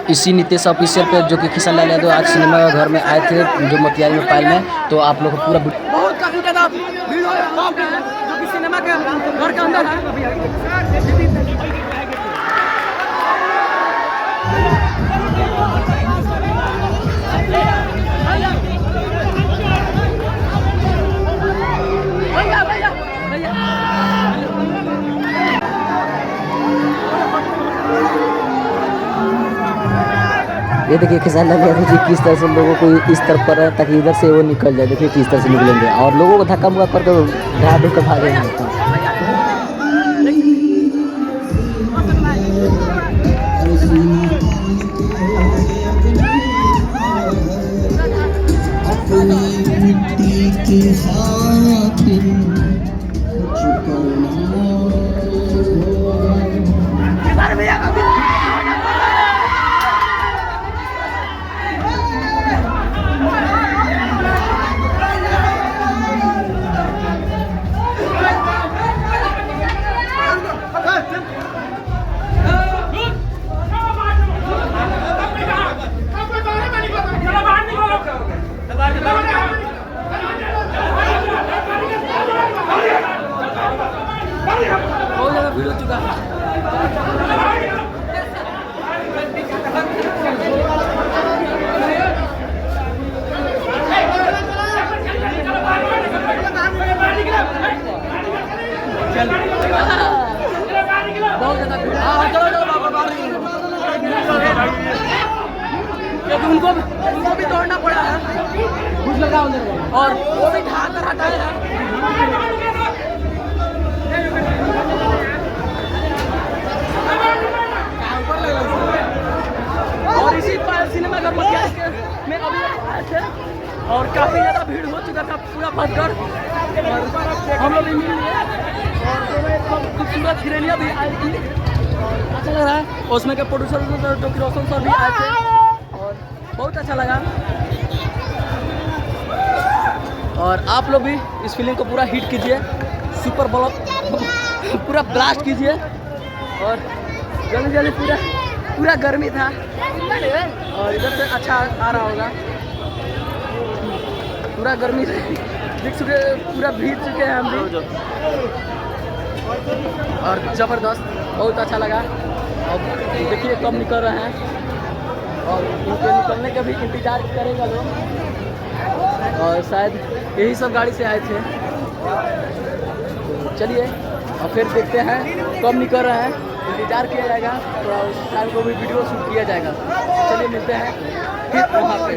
इसी नितेश ऑफिशियल पे जो कि किशन लाल यादव आज सिनेमा घर में आए थे जो मोतिहारी में पायल में, तो आप लोग को पूरा बहुत काफी ज्यादा भीड़ हो रहा है जो कि सिनेमा के घर के अंदर है। ये देखिए किसान लाल यादव जी किस तरह से लोगों को इस तरफ कर रहे हैं ताकि इधर से वो निकल जाए। देखिए किस तरह से निकलेंगे और लोगों को धक्का मुक्का करके ढा ढूंढ कर भागेंगे। बहुत ज़्यादा भीड़ हो चुका है। बहुत ज़्यादा भीड़। हाँ चलो क्योंकि उनको भी दौड़ना पड़ा है कुछ लगा उधर और वो भी ढा कर हटाए हैं। और इसी सिनेमा घर में अभी आए थे और काफ़ी ज़्यादा भीड़ हो चुका था पूरा भरकर और हम लोग भी मिल लिए और खूबसूरत हिरनिया भी आई थी और अच्छा लग रहा है। उसमें के प्रोड्यूसर जो कि रोशन सर भी आए थे और बहुत अच्छा लगा। और आप लोग भी इस फिल्म को पूरा हिट कीजिए, सुपर ब्लॉक पूरा ब्लास्ट कीजिए और जल्दी जल्दी पूरा गर्मी था और इधर से अच्छा आ रहा होगा। पूरा गर्मी देख चुके, पूरा भीग चुके हैं हम भी और ज़बरदस्त बहुत अच्छा लगा। अब देखिए कब निकल रहे हैं और उनके निकलने का भी इंतज़ार करेगा लोग और शायद यही सब गाड़ी से आए थे। चलिए और फिर देखते हैं कब निकल रहे हैं, इंतजार किया जाएगा, थोड़ा उस टाइम को भी वीडियो शूट किया जाएगा। चलिए मिलते हैं फिर वहाँ पे।